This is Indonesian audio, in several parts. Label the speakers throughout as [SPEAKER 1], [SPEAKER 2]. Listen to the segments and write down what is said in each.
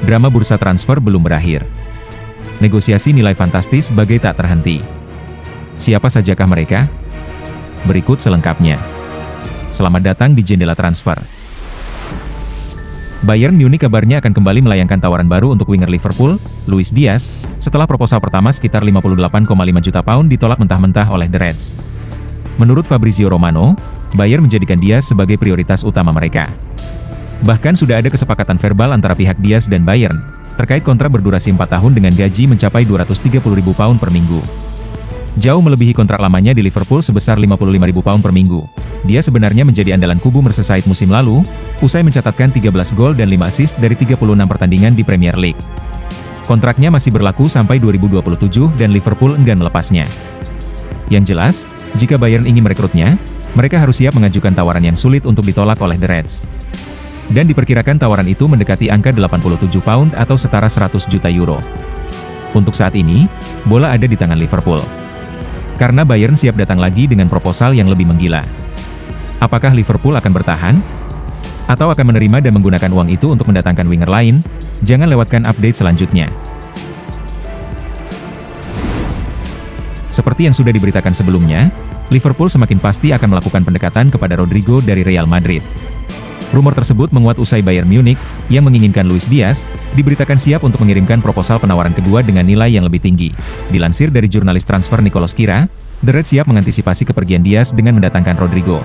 [SPEAKER 1] Drama bursa transfer belum berakhir. Negosiasi nilai fantastis bagai tak terhenti. Siapa sajakah mereka? Berikut selengkapnya. Selamat datang di Jendela Transfer. Bayern Munich kabarnya akan kembali melayangkan tawaran baru untuk winger Liverpool, Luis Diaz, setelah proposal pertama sekitar 58,5 juta pound ditolak mentah-mentah oleh The Reds. Menurut Fabrizio Romano, Bayern menjadikan Diaz sebagai prioritas utama mereka. Bahkan sudah ada kesepakatan verbal antara pihak Diaz dan Bayern, terkait kontrak berdurasi 4 tahun dengan gaji mencapai 230.000 pound per minggu. Jauh melebihi kontrak lamanya di Liverpool sebesar 55.000 pound per minggu. Dia sebenarnya menjadi andalan kubu Merseyside musim lalu, usai mencatatkan 13 gol dan 5 assist dari 36 pertandingan di Premier League. Kontraknya masih berlaku sampai 2027 dan Liverpool enggan melepasnya. Yang jelas, jika Bayern ingin merekrutnya, mereka harus siap mengajukan tawaran yang sulit untuk ditolak oleh The Reds. Dan diperkirakan tawaran itu mendekati angka 87 pound atau setara 100 juta euro. Untuk saat ini, bola ada di tangan Liverpool. Karena Bayern siap datang lagi dengan proposal yang lebih menggila. Apakah Liverpool akan bertahan? Atau akan menerima dan menggunakan uang itu untuk mendatangkan winger lain? Jangan lewatkan update selanjutnya. Seperti yang sudah diberitakan sebelumnya, Liverpool semakin pasti akan melakukan pendekatan kepada Rodrigo dari Real Madrid. Rumor tersebut menguat usai Bayern Munich, yang menginginkan Luis Diaz, diberitakan siap untuk mengirimkan proposal penawaran kedua dengan nilai yang lebih tinggi. Dilansir dari jurnalis transfer Nicolas Kira, The Reds siap mengantisipasi kepergian Diaz dengan mendatangkan Rodrigo.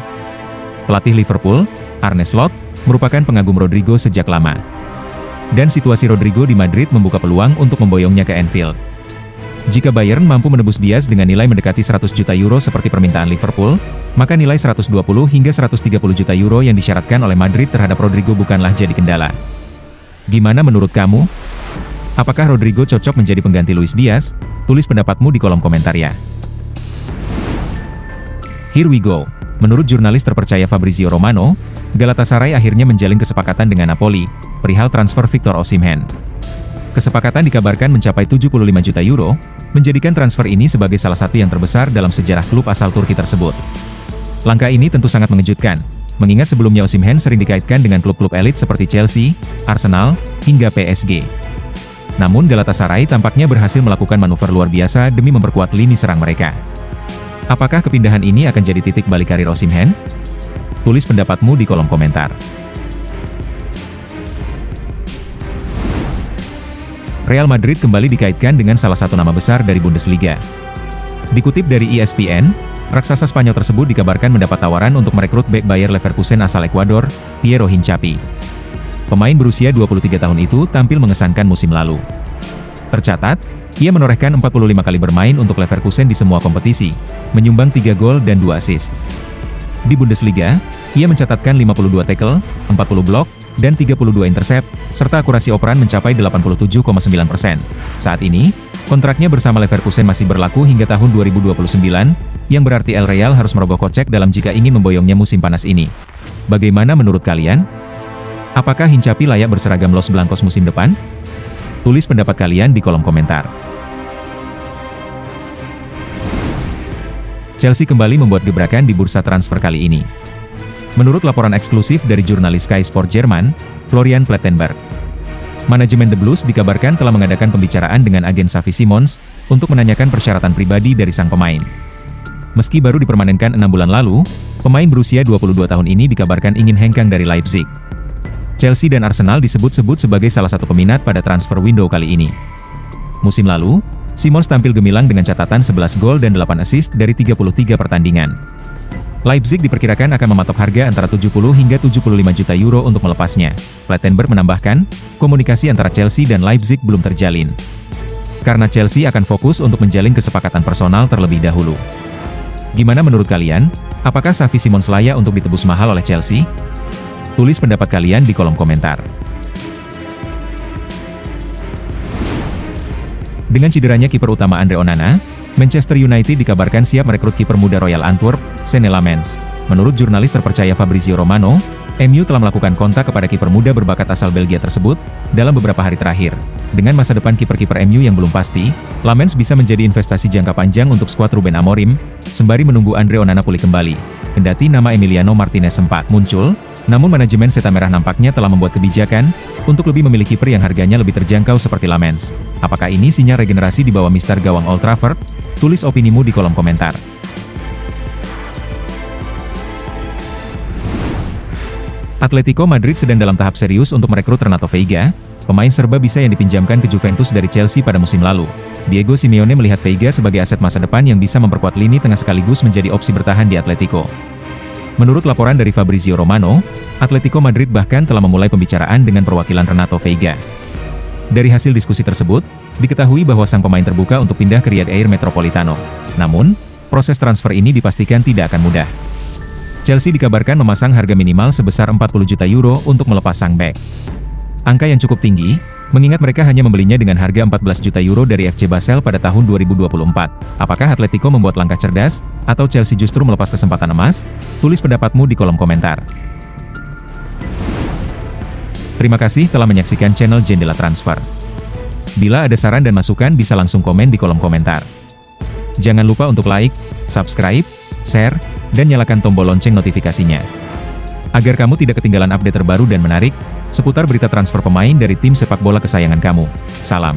[SPEAKER 1] Pelatih Liverpool, Arne Slot, merupakan pengagum Rodrigo sejak lama. Dan situasi Rodrigo di Madrid membuka peluang untuk memboyongnya ke Anfield. Jika Bayern mampu menebus Diaz dengan nilai mendekati 100 juta euro seperti permintaan Liverpool, maka nilai 120 hingga 130 juta euro yang disyaratkan oleh Madrid terhadap Rodrigo bukanlah jadi kendala. Gimana menurut kamu? Apakah Rodrigo cocok menjadi pengganti Luis Diaz? Tulis pendapatmu di kolom komentar ya. Here we go. Menurut jurnalis terpercaya Fabrizio Romano, Galatasaray akhirnya menjalin kesepakatan dengan Napoli, perihal transfer Victor Osimhen. Kesepakatan dikabarkan mencapai 75 juta euro, menjadikan transfer ini sebagai salah satu yang terbesar dalam sejarah klub asal Turki tersebut. Langkah ini tentu sangat mengejutkan, mengingat sebelumnya Osimhen sering dikaitkan dengan klub-klub elit seperti Chelsea, Arsenal, hingga PSG. Namun Galatasaray tampaknya berhasil melakukan manuver luar biasa demi memperkuat lini serang mereka. Apakah kepindahan ini akan jadi titik balik karir Osimhen? Tulis pendapatmu di kolom komentar. Real Madrid kembali dikaitkan dengan salah satu nama besar dari Bundesliga. Dikutip dari ESPN, raksasa Spanyol tersebut dikabarkan mendapat tawaran untuk merekrut bek Bayer Leverkusen asal Ekuador, Piero Hincapi. Pemain berusia 23 tahun itu tampil mengesankan musim lalu. Tercatat, ia menorehkan 45 kali bermain untuk Leverkusen di semua kompetisi, menyumbang 3 gol dan 2 assist. Di Bundesliga, ia mencatatkan 52 tackle, 40 blok, dan 32 intercept, serta akurasi operan mencapai 87,9%. Saat ini, kontraknya bersama Leverkusen masih berlaku hingga tahun 2029, yang berarti El Real harus merogoh kocek dalam jika ingin memboyongnya musim panas ini. Bagaimana menurut kalian? Apakah Hincapi layak berseragam Los Blancos musim depan? Tulis pendapat kalian di kolom komentar. Chelsea kembali membuat gebrakan di bursa transfer kali ini. Menurut laporan eksklusif dari jurnalis Sky Sport Jerman, Florian Plettenberg, manajemen The Blues dikabarkan telah mengadakan pembicaraan dengan agen Xavi Simons untuk menanyakan persyaratan pribadi dari sang pemain. Meski baru dipermanenkan 6 bulan lalu, pemain berusia 22 tahun ini dikabarkan ingin hengkang dari Leipzig. Chelsea dan Arsenal disebut-sebut sebagai salah satu peminat pada transfer window kali ini. Musim lalu, Simons tampil gemilang dengan catatan 11 gol dan 8 assist dari 33 pertandingan. Leipzig diperkirakan akan mematok harga antara 70 hingga 75 juta euro untuk melepasnya. Plettenberg menambahkan, komunikasi antara Chelsea dan Leipzig belum terjalin. Karena Chelsea akan fokus untuk menjalin kesepakatan personal terlebih dahulu. Gimana menurut kalian? Apakah Xavi Simons layak untuk ditebus mahal oleh Chelsea? Tulis pendapat kalian di kolom komentar. Dengan cederanya kiper utama Andre Onana, Manchester United dikabarkan siap merekrut kiper muda Royal Antwerp, Senne Lammens. Menurut jurnalis terpercaya Fabrizio Romano, MU telah melakukan kontak kepada kiper muda berbakat asal Belgia tersebut dalam beberapa hari terakhir. Dengan masa depan kiper-kiper MU yang belum pasti, Lammens bisa menjadi investasi jangka panjang untuk skuad Ruben Amorim, sembari menunggu Andre Onana pulih kembali. Kendati nama Emiliano Martinez sempat muncul, Namun manajemen Seta Merah nampaknya telah membuat kebijakan untuk lebih memilih kiper yang harganya lebih terjangkau seperti Lamens. Apakah ini sinyal regenerasi di bawah Mister Gawang Old Trafford? Tulis opinimu di kolom komentar. Atletico Madrid sedang dalam tahap serius untuk merekrut Renato Veiga, pemain serba bisa yang dipinjamkan ke Juventus dari Chelsea pada musim lalu. Diego Simeone melihat Veiga sebagai aset masa depan yang bisa memperkuat lini tengah sekaligus menjadi opsi bertahan di Atletico. Menurut laporan dari Fabrizio Romano, Atletico Madrid bahkan telah memulai pembicaraan dengan perwakilan Renato Veiga. Dari hasil diskusi tersebut, diketahui bahwa sang pemain terbuka untuk pindah ke Riyadh Air Metropolitano. Namun, proses transfer ini dipastikan tidak akan mudah. Chelsea dikabarkan memasang harga minimal sebesar 40 juta euro untuk melepas sang bek. Angka yang cukup tinggi, mengingat mereka hanya membelinya dengan harga 14 juta euro dari FC Basel pada tahun 2024. Apakah Atletico membuat langkah cerdas, atau Chelsea justru melepas kesempatan emas? Tulis pendapatmu di kolom komentar. Terima kasih telah menyaksikan channel Jendela Transfer. Bila ada saran dan masukan bisa langsung komen di kolom komentar. Jangan lupa untuk like, subscribe, share, dan nyalakan tombol lonceng notifikasinya. Agar kamu tidak ketinggalan update terbaru dan menarik, seputar berita transfer pemain dari tim sepak bola kesayangan kamu. Salam.